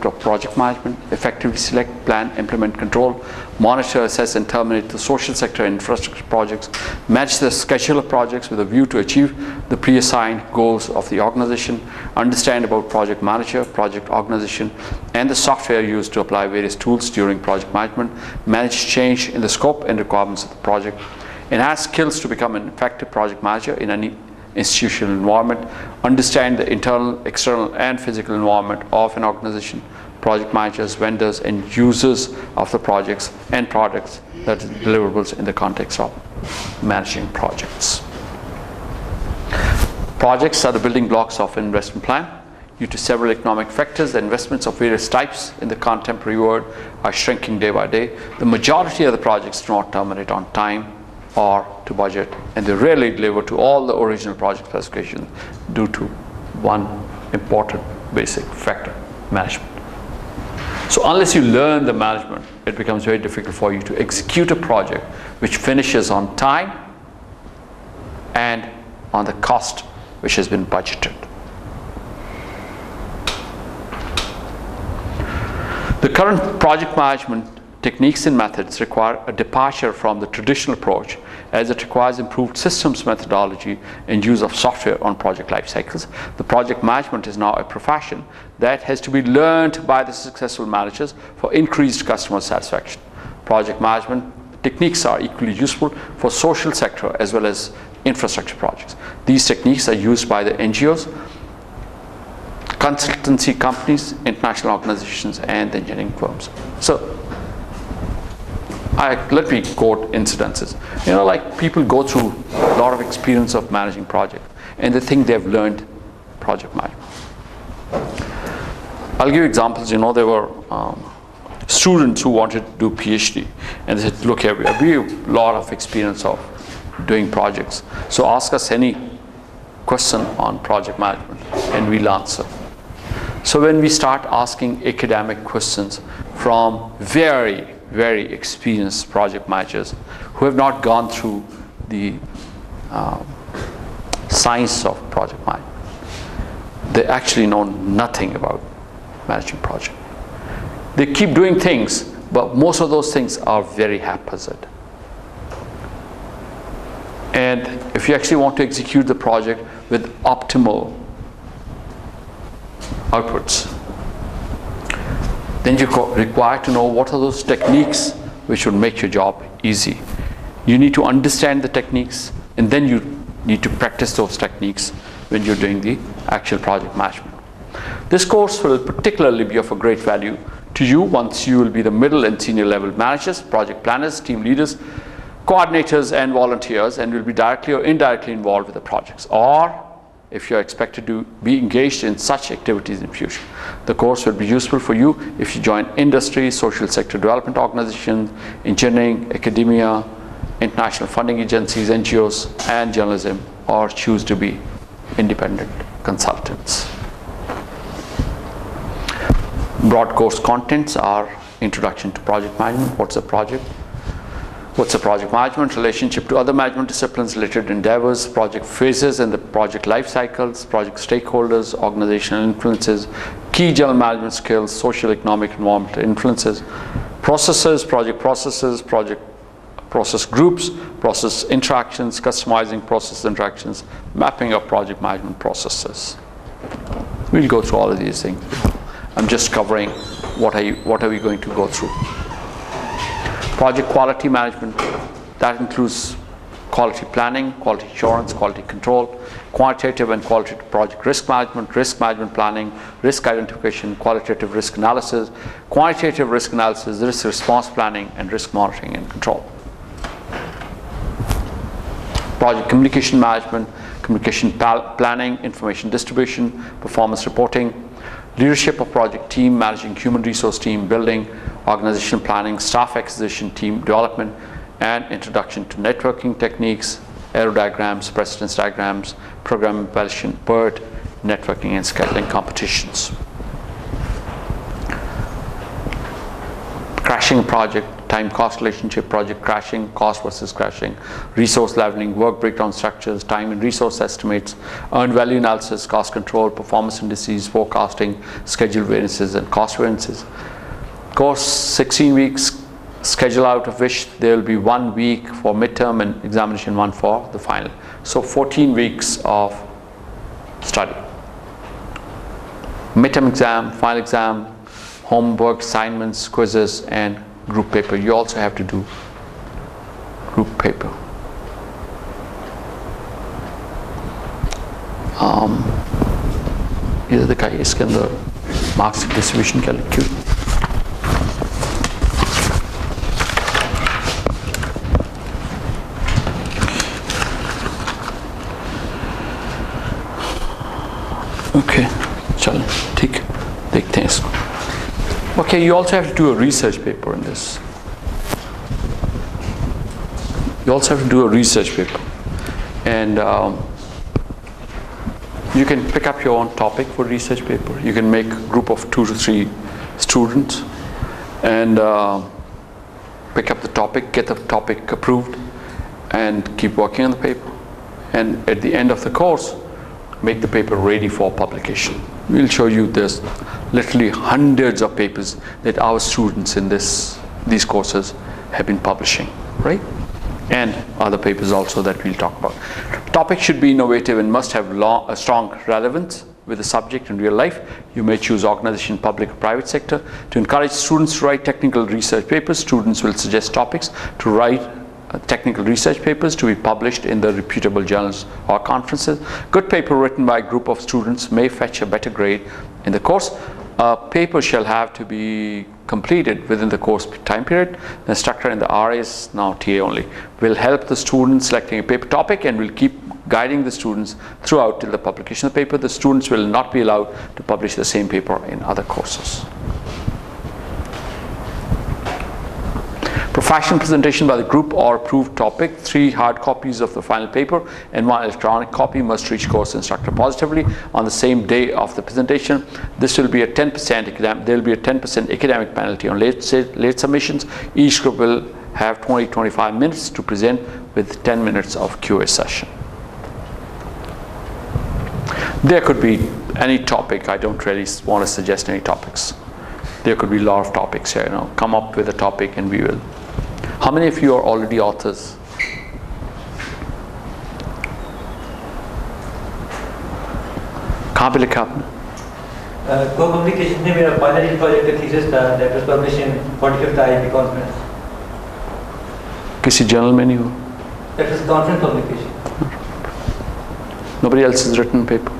concept of project management: effectively select, plan, implement, control, monitor, assess, and terminate the social sector and infrastructure projects, manage the schedule of projects with a view to achieve the pre-assigned goals of the organization, understand about project manager, project organization, and the software used to apply various tools during project management, manage change in the scope and requirements of the project, enhance skills to become an effective project manager in any institutional environment, understand the internal, external, and physical environment of an organization, project managers, vendors, and users of the projects and products that are deliverables in the context of managing projects. Projects are the building blocks of an investment plan. Due to several economic factors, the investments of various types in the contemporary world are shrinking day by day. The majority of the projects do not terminate on time or to budget, and they rarely deliver to all the original project specifications due to one important basic factor: management. So unless you learn the management, it becomes very difficult for you to execute a project which finishes on time and on the cost which has been budgeted. The current project management techniques and methods require a departure from the traditional approach, as it requires improved systems methodology and use of software on project life cycles. The project management is now a profession that has to be learned by the successful managers for increased customer satisfaction. Project management techniques are equally useful for social sector as well as infrastructure projects. These techniques are used by the NGOs, consultancy companies, international organizations, and engineering firms. So let me quote incidences. Like people go through a lot of experience of managing projects, and they think they've learned project management. I'll give you examples. There were students who wanted to do PhD, and they said, look here, we have a lot of experience of doing projects, so ask us any question on project management and we'll answer. So when we start asking academic questions from very, very experienced project managers who have not gone through the science of project management, they actually know nothing about managing project. They keep doing things, but most of those things are very haphazard. And if you actually want to execute the project with optimal outputs, then you're required to know what are those techniques which would make your job easy. You need to understand the techniques, and then you need to practice those techniques when you're doing the actual project management. This course will particularly be of a great value to you once you will be the middle and senior level managers, project planners, team leaders, coordinators, and volunteers, and will be directly or indirectly involved with the projects, or if you're expected to be engaged in such activities in future. The course will be useful for you if you join industry, social sector development organizations, engineering, academia, international funding agencies, NGOs, and journalism, or choose to be independent consultants. Broad course contents are introduction to project management. What's a project? What's a project management? Relationship to other management disciplines, related endeavors, project phases and the project life cycles, project stakeholders, organizational influences, key general management skills, social, economic, environmental influences, processes, project process groups, process interactions, customizing process interactions, mapping of project management processes. We'll go through all of these things. I'm just covering what are we going to go through. Project quality management, that includes quality planning, quality assurance, quality control, quantitative and qualitative project risk management planning, risk identification, qualitative risk analysis, quantitative risk analysis, risk response planning, and risk monitoring and control. Project communication management, communication planning, information distribution, performance reporting, leadership of project team, managing human resource team building, organizational planning, staff acquisition, team development, and introduction to networking techniques, aerodiagrams, precedence diagrams, program evaluation, PERT, networking and scheduling competitions. Crashing a project, time cost relationship, project crashing, cost versus crashing, resource leveling, work breakdown structures, time and resource estimates, earned value analysis, cost control, performance indices, forecasting, schedule variances and cost variances. Course 16 weeks, schedule out of which there will be 1 week for midterm and examination, 1 for the final. So 14 weeks of study. Midterm exam, final exam, homework, assignments, quizzes, and group paper. You also have to do group paper. इधर दिखाइए, इसके अंदर marks distribution क्या लिखी हुई। Okay, चलें, ठीक है, देखते हैं इसको। Okay, you also have to do a research paper in this. You also have to do a research paper, and you can pick up your own topic for research paper. You can make a group of 2 to 3 students and pick up the topic, get the topic approved, and keep working on the paper. And at the end of the course, make the paper ready for publication. We'll show you there's literally hundreds of papers that our students in these courses have been publishing, right? And other papers also that we'll talk about. Topic should be innovative and must have a strong relevance with the subject in real life. You may choose organization, public or private sector. To encourage students to write technical research papers, students will suggest topics to write technical research papers to be published in the reputable journals or conferences. Good paper written by a group of students may fetch a better grade in the course. A paper shall have to be completed within the course time period. The instructor in the RAs, now TA only, will help the students selecting a paper topic and will keep guiding the students throughout till the publication of the paper. The students will not be allowed to publish the same paper in other courses. Professional presentation by the group or approved topic. 3 hard copies of the final paper and 1 electronic copy must reach course instructor positively on the same day of the presentation. This will be a 10% there will be a 10% academic penalty on late submissions. Each group will have 20-25 minutes to present with 10 minutes of QA session. There could be any topic. I don't really want to suggest any topics. There could be a lot of topics here. Come up with a topic and we will. How many of you are already authors? कहाँ पे लिखा आपने? Co-publication में मेरा final project का thesis था that was published in 45th IIP conference. किसी journal में नहीं हुआ? That was conference publication. Nobody else has written paper.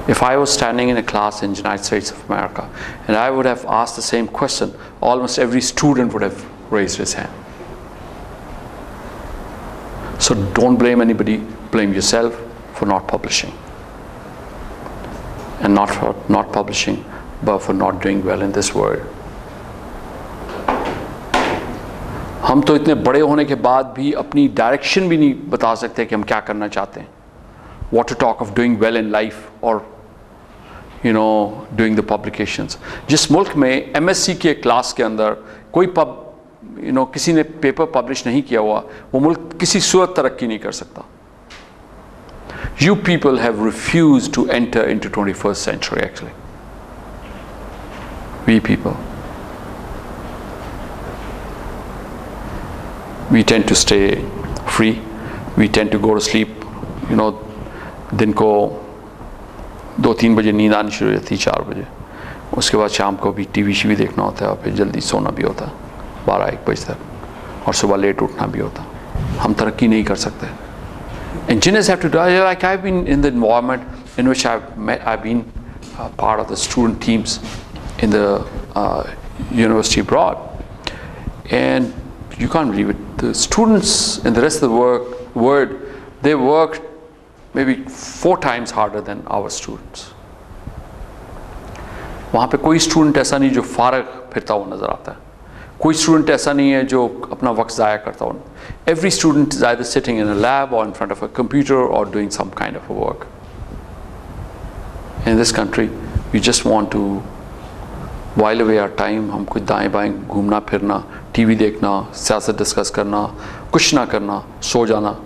If I was standing in a class in the United States of America and I would have asked the same question, almost every student would have raised his hand. So don't blame anybody, blame yourself for not publishing. And not for not publishing, but for not doing well in this world. हम तो इतने बड़े होने के बाद भी अपनी direction भी नहीं बता सकते कि हम क्या करना चाहते हैं. What to talk of doing well in life or doing the publications. जिस मुल्क में MSc के क्लास के अंदर कोई किसी ने पेपर पब्लिश नहीं किया हुआ, वो मुल्क किसी सूरत तरक्की नहीं कर सकता. You people have refused to enter into 21st century actually. We people. We tend to stay free. We tend to go to sleep. दिन को 2-3 बजे नींद आनी शुरू हो जाती है, 4 बजे. उसके बाद शाम को भी टीवी देखना होता है और फिर जल्दी सोना भी होता है 12-1 बजे तक, और सुबह लेट उठना भी होता. हम तरक्की नहीं कर सकते. Engineers have to do, like I've been in the environment in which I've been part of the student teams in the university abroad, and you can't believe it. The students in the rest of the world, they work maybe 4 times harder than our students. वहाँ पे कोई student ऐसा नहीं जो फारग फिरता हुआ नज़र आता है. कोई स्टूडेंट ऐसा नहीं है जो अपना वक्त ज़ाया करता हो. Every student is either sitting in a lab or in front of a computer or doing some kind of a work. In this country, we just want to while away our time हम कुछ दाएं बाएं घूमना फिरना, TV देखना, सियासत discuss करना, कुछ ना करना, सो जाना,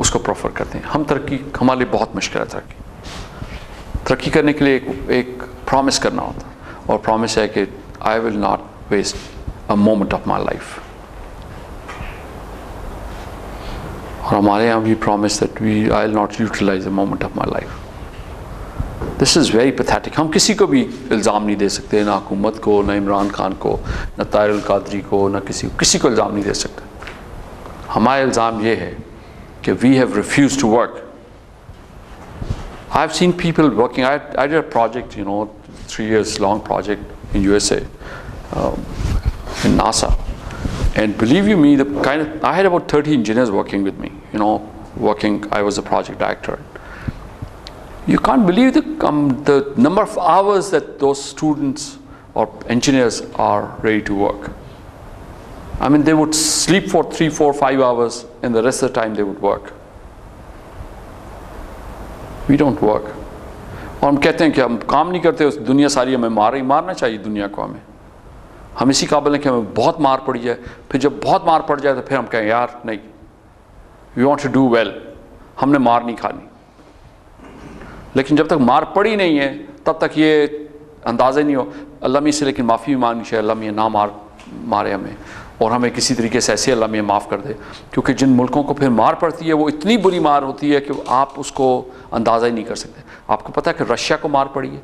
उसको प्रेफर करते हैं। हम तरक्की, हमारे लिए बहुत मुश्किल है तरक्की करने के लिए एक प्रॉमिस करना होता है, और प्रॉमिस है कि I will not waste a moment of my life. और हमारे यहाँ भी promise that I will not utilize a moment of my life. This is very pathetic. हम किसी को भी इल्ज़ाम नहीं दे सकते, ना हुकूमत को, ना इमरान खान को, ना ताहिर कादरी को, ना किसी को इल्ज़ाम नहीं दे सकते। हमारा इल्ज़ाम ये है कि we have refuse to work. I have seen people working, I did a project, 3 years long project in USA, in NASA, and believe you me, I had about 30 engineers working with me, I was a project director. You can't believe the number of hours that those students or engineers are ready to work. I mean, they would sleep for 3, 4, 5 hours, and the rest of the time they would work. We don't work. और हम कहते हैं कि हम काम नहीं करते, दुनिया सारी हमें मारना चाहिए दुनिया को। हम इसी काबिल हैं कि हमें बहुत मार पड़ी जाए, फिर जब बहुत मार पड़ जाए तो फिर हम कहें यार नहीं, we want to do well, हमने मार नहीं खानी। लेकिन जब तक मार पड़ी नहीं है तब तक ये अंदाज़ा नहीं हो, अल्लाह में से लेकिन माफ़ी भी मांगनी चाहिए, अल्लाह में ना मारे हमें, और हमें किसी तरीके से ऐसे अल्लाह में माफ़ कर दे। क्योंकि जिन मुल्कों को फिर मार पड़ती है वो इतनी बुरी मार होती है कि आप उसको अंदाज़ा ही नहीं कर सकते। आपको पता है कि रशिया को मार पड़ी है,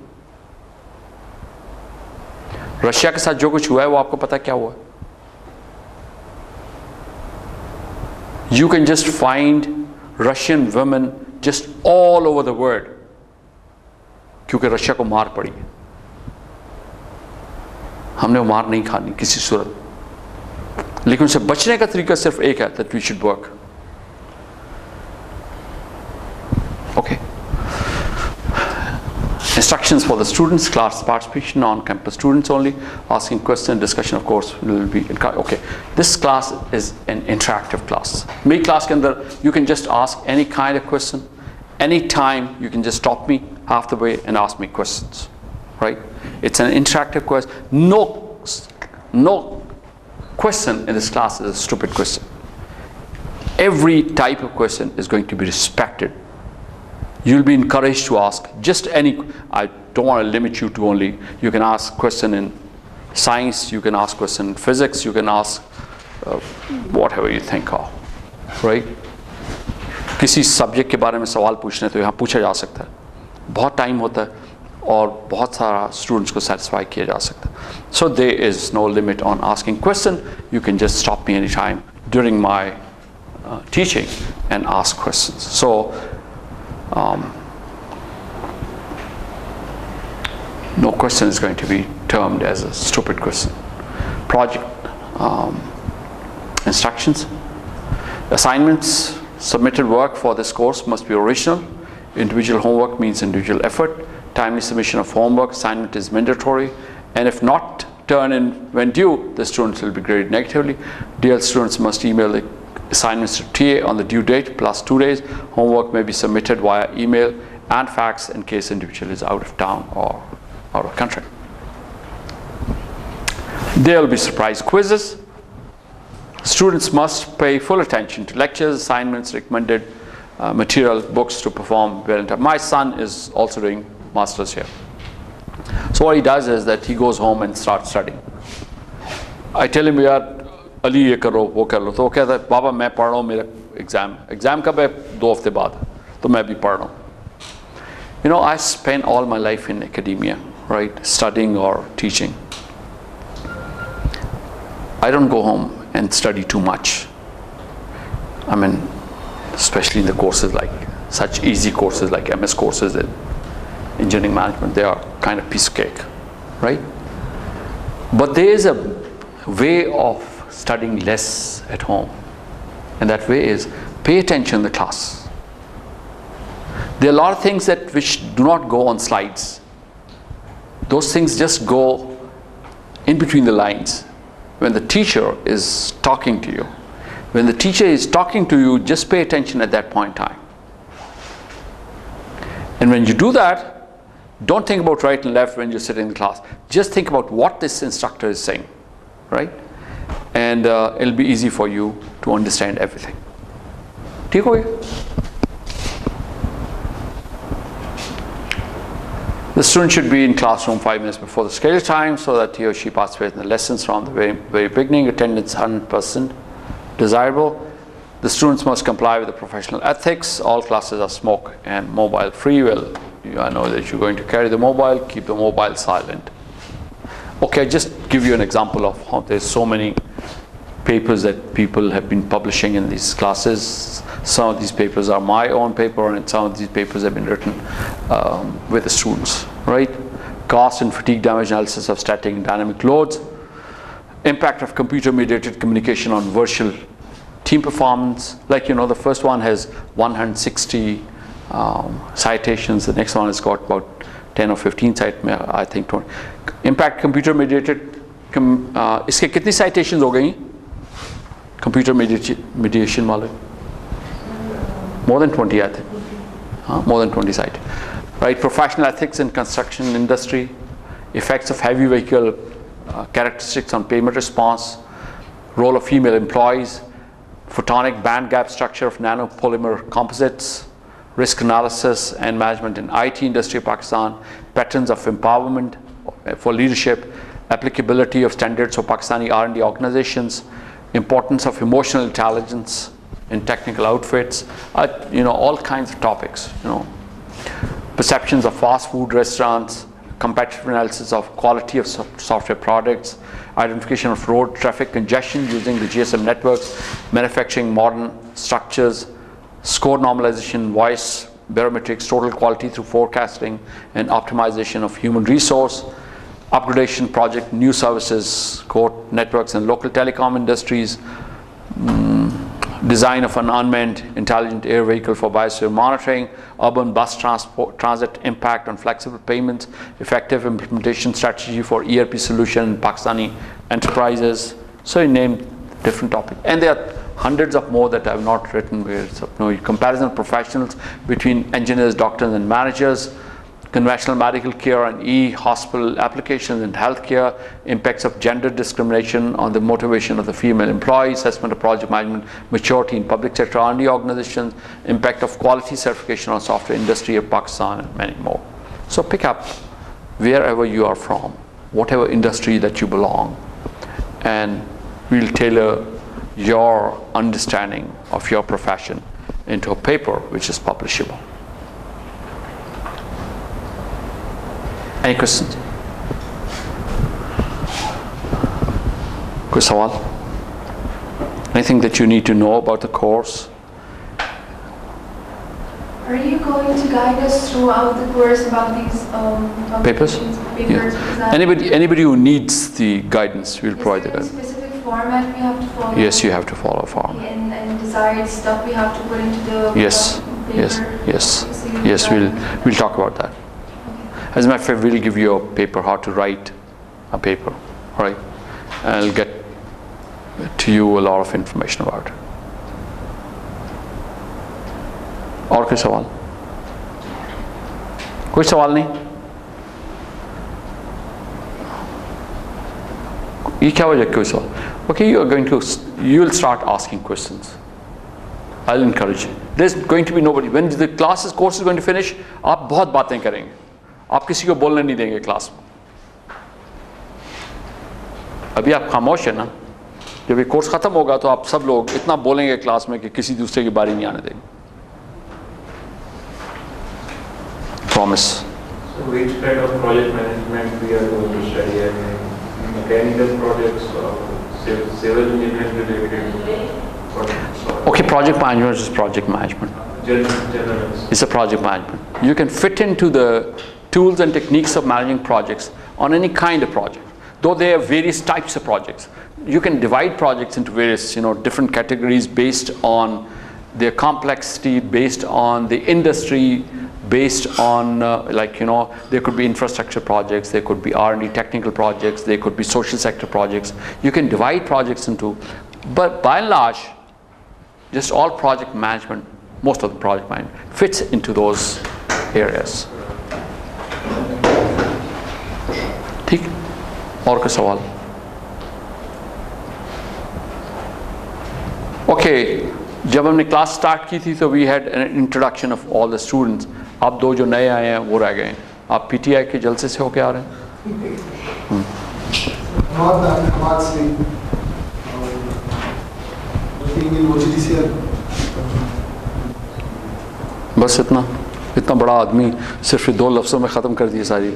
रशिया के साथ जो कुछ हुआ है वो आपको पता है क्या हुआ? You can just find Russian women just all over the world, क्योंकि रशिया को मार पड़ी है। हमने वो मार नहीं खानी किसी सूरत, लेकिन उनसे बचने का तरीका सिर्फ एक है, that we should work. Okay, instructions for the students, class participation, on-campus students only, asking question, discussion of course will be okay. This class is an interactive class. मेरी class के अंदर you can just ask any kind of question, any time you can just stop me half the way and ask me questions, right? It's an interactive question. No question in this class is a stupid question. Every type of question is going to be respected. You'll be encouraged to ask just any. I don't want to limit you to only. You can ask question in science. You can ask question in physics. You can ask whatever you think of, right? किसी subject के बारे में सवाल पूछने तो यहाँ पूछा जा सकता है, बहुत टाइम होता है और बहुत सारा स्टूडेंट्स को सेटिस्फाई किया जा सकता है. So there is no limit on asking question. You can just stop me anytime during my teaching and ask questions. So no question is going to be termed as a stupid question. Project instructions. Assignments. Submitted work for this course must be original. Individual homework means individual effort. Timely submission of homework assignment is mandatory, and if not turned in when due, the students will be graded negatively. DL students must email the assignments to TA on the due date plus 2 days. Homework may be submitted via email and fax in case individual is out of town or out of country. There will be surprise quizzes. Students must pay full attention to lectures, assignments, recommended material, books to perform well in time. My son is also doing masters here. So what he does is that he goes home and starts studying. I tell him, yaar, Ali ye karo, wo kar lo. तो वो कहता है, बाबा मैं पढ़ रहा हूँ, मेरा exam कब है? 2 हफ्ते बाद. तो मैं भी पढ़ रहा हूँ. You know, I spent all my life in academia, right, studying or teaching. I don't go home and study too much. I mean, especially in the courses like such easy courses like MS courses in engineering management, they are kind of piece of cake, right? But there is a way of studying less at home, and that way is pay attention in the class. There are a lot of things that which do not go on slides. Those things just go in between the lines. When the teacher is talking to you, when the teacher is talking to you, just pay attention at that point in time. And when you do that, Don't think about right and left when you're sitting in the class. Just think about what this instructor is saying, right? And it'll be easy for you to understand everything. ठीक हो गया? The student should be in classroom 5 minutes before the scheduled time so that he or she participates in the lessons from the very beginning. Attendance 100% desirable. The students must comply with the professional ethics. All classes are smoke and mobile free. Well, I know that you're going to carry the mobile. Keep the mobile silent. Okay, just give you an example of how there's so many papers that people have been publishing in these classes. Some of these papers are my own paper, and some of these papers have been written with the students, right? Cost and fatigue damage analysis of static and dynamic loads. Impact of computer-mediated communication on virtual team performance. Like, the first one has 160 citations. The next one has got about 10 or 15 I think 20. Impact computer-mediated. इसके कितनी citations हो गई? Computer mediation वाले? More than 20, I think. More than 20 sites. Right, professional ethics in construction industry, effects of heavy vehicle characteristics on payment response, role of female employees, photonic band gap structure of nanopolymer composites, risk analysis and management in IT industry of Pakistan, patterns of empowerment for leadership, applicability of standards for Pakistani R&D organizations, importance of emotional intelligence in technical outfits, all kinds of topics, perceptions of fast food restaurants, competitive analysis of quality of software products, identification of road traffic congestion using the GSM networks, manufacturing modern structures, score normalization, voice barometrics, total quality through forecasting and optimization of human resource, upgradation project, new services, core networks and local telecom industries, design of an unmanned intelligent air vehicle for biosphere monitoring, urban bus transit impact on flexible payments, effective implementation strategy for ERP solution in Pakistani enterprises. So you name different topics. And there are hundreds of more that I have not written where it's comparison of professionals between engineers, doctors and managers, conventional medical care and e-hospital applications in healthcare, impacts of gender discrimination on the motivation of the female employees, assessment of project management maturity in public sector R&D organizations, impact of quality certification on software industry of Pakistan, and many more. So pick up wherever you are from, whatever industry that you belong, and we'll tailor your understanding of your profession into a paper which is publishable. Any questions? कोई सवाल? Anything that you need to know about the course? Are you going to guide us throughout the course about these papers? Yeah. Anybody who needs the guidance, we'll provide the guidance. Is there a specific format we have to follow? Yes, you have to follow a format. And desired stuff we have to put into the paper? Yes, we'll talk about that. As a matter of fact, we'll give you a paper, how to write a paper, right? And I'll get to you a lot of information about it. और कोई सवाल? कोई सवाल नहीं? ये क्या वजह कोई सवाल? Okay, you will start asking questions. I'll encourage you. There's going to be nobody. When the course is going to finish, आप बहुत बातें करेंगे. आप किसी को बोलने नहीं देंगे क्लास में. अभी आप खामोश है ना. जब ये कोर्स खत्म होगा तो आप सब लोग इतना बोलेंगे क्लास में कि किसी दूसरे की बारी नहीं आने देंगे. Promise. So which kind of project management we are going to study? I mean, mechanical projects or civil engineering related? Okay, project management is project management. It's a project management. You can fit into the tools and techniques of managing projects on any kind of project. Though there are various types of projects. You can divide projects into various, different categories based on their complexity, based on the industry, based on there could be infrastructure projects, there could be R&D technical projects, there could be social sector projects. You can divide projects into, but by and large, just all project management, most of the project management fits into those areas. और कोई सवाल? Okay, जब हमने class start की थी तो we had an introduction of all the students. आप दो जो नए आए हैं वो रह गए हैं. आप पीटीआई के जलसे से होके आ रहे हैं? बस इतना बड़ा आदमी सिर्फ 2 लफ्ज़ों में ख़त्म कर दिए सारी.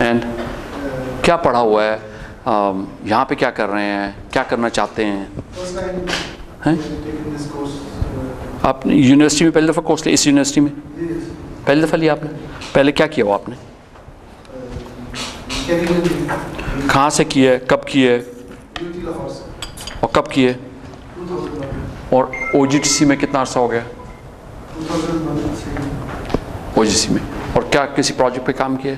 एंड क्या पढ़ा हुआ है, यहाँ पे क्या कर रहे हैं, क्या करना चाहते हैं? आप यूनिवर्सिटी में पहली दफ़ा कोर्स लिया? इस यूनिवर्सिटी में पहली दफ़ा लिया आपने? पहले क्या किया हुआ आपने? कहाँ से किए, कब किए और कब किए? और ओजीटीसी में कितना अर्सा हो गया? ओजीसी में. और क्या किसी प्रोजेक्ट पे काम किया?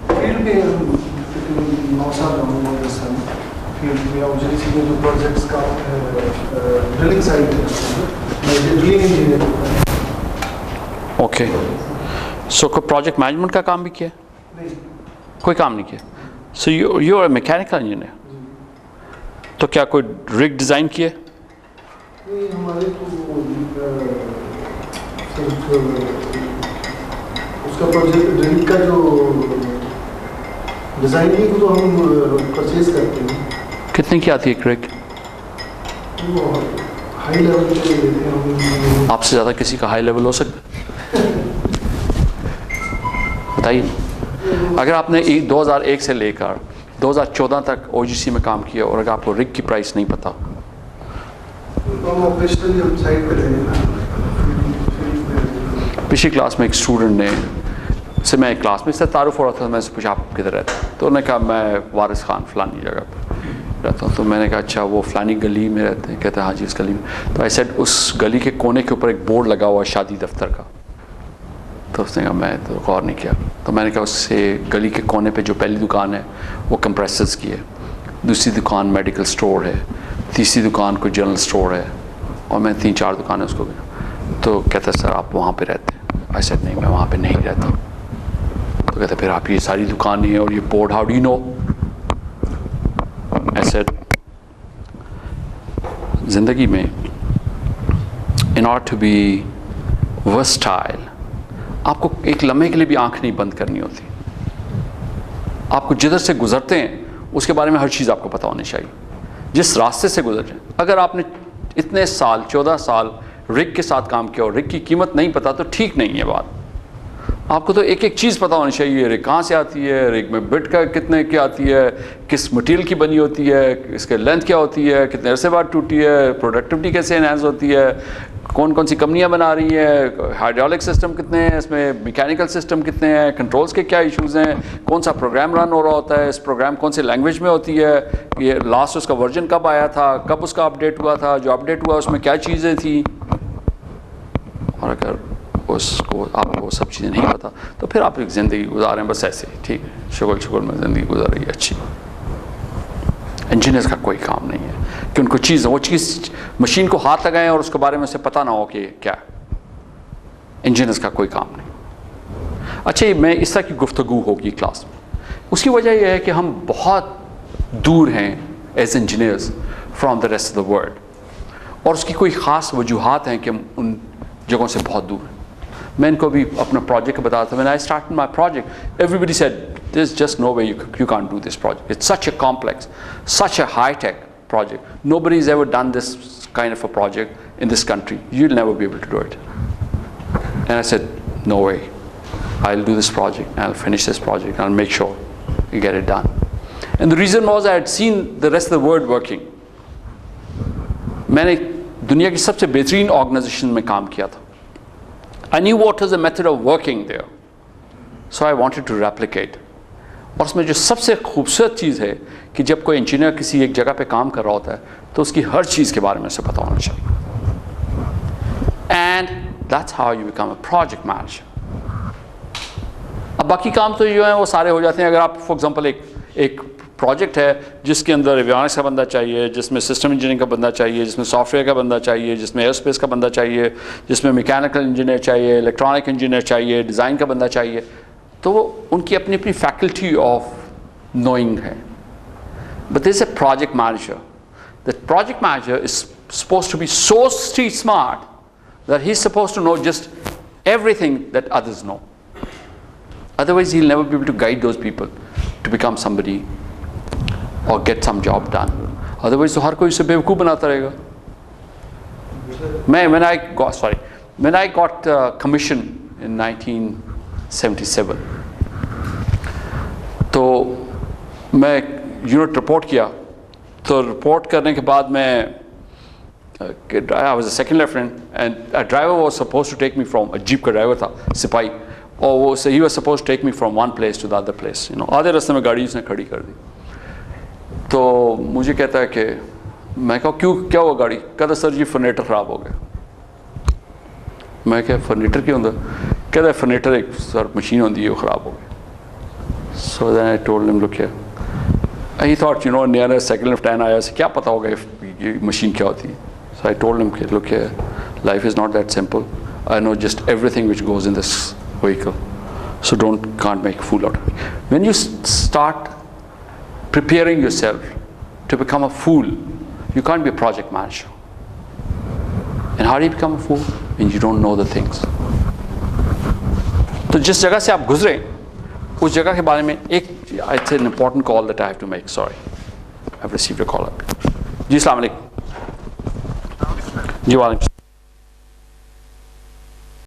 फील्ड में 9 साल फील्ड में ओजीटीसी में जो प्रोजेक्ट्स का ड्रिलिंग साइट है, ड्रिलिंग इंजीनियर. ओके, सो कोई प्रोजेक्ट मैनेजमेंट का काम भी किया? नहीं, कोई काम नहीं किया. So you are mechanical engineer. तो क्या कोई रिग डिज़ाइन किए? नहीं, हमारे तो उसका प्रोजेक्ट ड्रिलिंग का जो डिज़ाइनिंग को तो हम परचेज करते हैं. कितने की आती है एक रिग? वो हाई लेवल पे लेते हैं हम. आपसे ज़्यादा किसी का हाई लेवल हो सकता है? बताइए. अगर आपने 2001 से लेकर 2014 तक ओजीसी में काम किया और अगर आपको रिग की प्राइस नहीं पता, तो हम ऑपरेशनली हम साइड पे रहेंगे. पिछली क्लास में एक स्टूडेंट ने से मैं एक क्लास में इससे तारुफ हो रहा था. मैं उससे पूछा आप किधर रहते? तो उन्होंने कहा मैं वारिस खान फलानी जगह पर रहता हूँ. तो मैंने कहा अच्छा वो फलानी गली में रहते हैं? कहते हैं हाँ जी उस गली में. तो आई सेड उस गली के कोने के ऊपर एक बोर्ड लगा हुआ शादी दफ्तर का. तो उसने कहा मैं तो गौर नहीं किया. तो मैंने कहा उससे गली के कोने पे जो पहली दुकान है वो कंप्रेसर्स की है, दूसरी दुकान मेडिकल स्टोर है, तीसरी दुकान कोई जनरल स्टोर है, और मैं 3-4 दुकानें उसको गया. तो कहता सर आप वहाँ पे रहते हैं? आई सेड नहीं मैं वहाँ पे नहीं रहता. तो कहते फिर आप ये सारी दुकानें और ये board how do you know? I said ज़िंदगी में in order to be versatile आपको एक लम्हे के लिए भी आंख नहीं बंद करनी होती. आपको जिधर से गुजरते हैं उसके बारे में हर चीज़ आपको पता होनी चाहिए. जिस रास्ते से गुजर जाए, अगर आपने इतने साल 14 साल रिग के साथ काम किया और रिग की कीमत नहीं पता तो ठीक नहीं है बात. आपको तो एक एक चीज़ पता होनी चाहिए. रिग कहाँ से आती है, रिग में बिट का कितने की आती है, किस मटेरियल की बनी होती है, इसके लेंथ क्या होती है, कितने अरसे बाद टूटी है, प्रोडक्टिविटी कैसे एनहांस होती है, कौन कौन सी कंपनियां बना रही हैं, हाइड्रोलिक सिस्टम कितने हैं इसमें, मैकेनिकल सिस्टम कितने हैं, कंट्रोल्स के क्या इश्यूज़ हैं, कौन सा प्रोग्राम रन हो रहा होता है, इस प्रोग्राम कौन सी लैंग्वेज में होती है, ये लास्ट उसका वर्जन कब आया था, कब उसका अपडेट हुआ था, जो अपडेट हुआ उसमें क्या चीज़ें थी. और अगर उसको आपको सब चीज़ें नहीं पता तो फिर आप एक ज़िंदगी गुजार हैं बस ऐसे ही, ठीक है, शुगल में ज़िंदगी गुजार रही है अच्छी. इंजीनियर्स का कोई काम नहीं है कि उनको वो चीज़ मशीन को हाथ लगाएं और उसके बारे में उसे पता ना हो कि क्या. इंजीनियर्स का कोई काम नहीं. अच्छा, मैं इस तरह की गुफ्तगू होगी क्लास में, उसकी वजह यह है कि हम बहुत दूर हैं as engineers from the rest of the world, और उसकी कोई ख़ास वजूहात हैं कि हम उन जगहों से बहुत दूर हैं. मैं इनको भी अपना प्रोजेक्ट बता था. When I started my project everybody said there's just no way you can't do this project. It's such a complex, such a high-tech project. Nobody's ever done this kind of a project in this country. You'll never be able to do it. And I said, no way. I'll do this project. I'll finish this project. I'll make sure you get it done. And the reason was I had seen the rest of the world working. मैंने दुनिया की सबसे बेहतरीन organisation में काम किया था. I knew what was the method of working there. So I wanted to replicate. और उसमें जो सबसे खूबसूरत चीज़ है कि जब कोई इंजीनियर किसी एक जगह पे काम कर रहा होता है तो उसकी हर चीज़ के बारे में उसे पता होना चाहिए. And that's how you become a project manager. अब बाकी काम तो जो है वो सारे हो जाते हैं. अगर आप फॉर एग्जांपल एक प्रोजेक्ट है जिसके अंदर एवियोनिक्स का बंदा चाहिए, जिसमें सिस्टम इंजीनियरिंग का बंदा चाहिए, जिसमें सॉफ्टवेयर का बंदा चाहिए, जिसमें एयरस्पेस का बंदा चाहिए, जिसमें मैकेनिकल इंजीनियर चाहिए, इलेक्ट्रॉनिक इंजीनियर चाहिए, डिज़ाइन का बंदा चाहिए, तो वो उनकी अपनी अपनी फैकल्टी ऑफ नोइंग है. But there's a project manager. The project manager is supposed to be so street smart that he's supposed to know just everything that others know. Otherwise, he'll never be able to guide those people to become somebody or get some job done. Otherwise, तो हर कोई उसे बेवकूफ़ बनाता रहेगा. When I got commission in 1977, तो मैं unit report किया. तो रिपोर्ट करने के बाद मैं I was a second lieutenant and a driver was supposed to take me from, a jeep का ड्राइवर था, सिपाही, और वो he was supposed to take me from one place to the other place. आधे रास्ते में गाड़ी उसने खड़ी कर दी. तो मुझे कहता है कि मैं कहा क्यों, क्या हुआ गाड़ी? कहता सर जी फर्नेटर ख़राब हो गया. मैं क्या फर्नेटर क्यों होता? कहता फर्नेटर एक सर मशीन होती है वो ख़राब हो गई. So then I told him, look here. He thought, नया सेकंड लेफ्टिनेंट आया, से क्या पता होगा ये मशीन क्या होती है. So I told him, look here, life is not that simple. I know just everything which goes in this vehicle. So can't make a fool out of it. When you start preparing yourself to become a fool, you can't be a project manager. And how do you become a fool? When you don't know the things. तो जिस जगह से आप गुजरे उस जगह के बारे में एक, it's an important call that I have to make. Sorry, I've received a call. जी अस्सलाम वालेकुम. जी वालेकुम.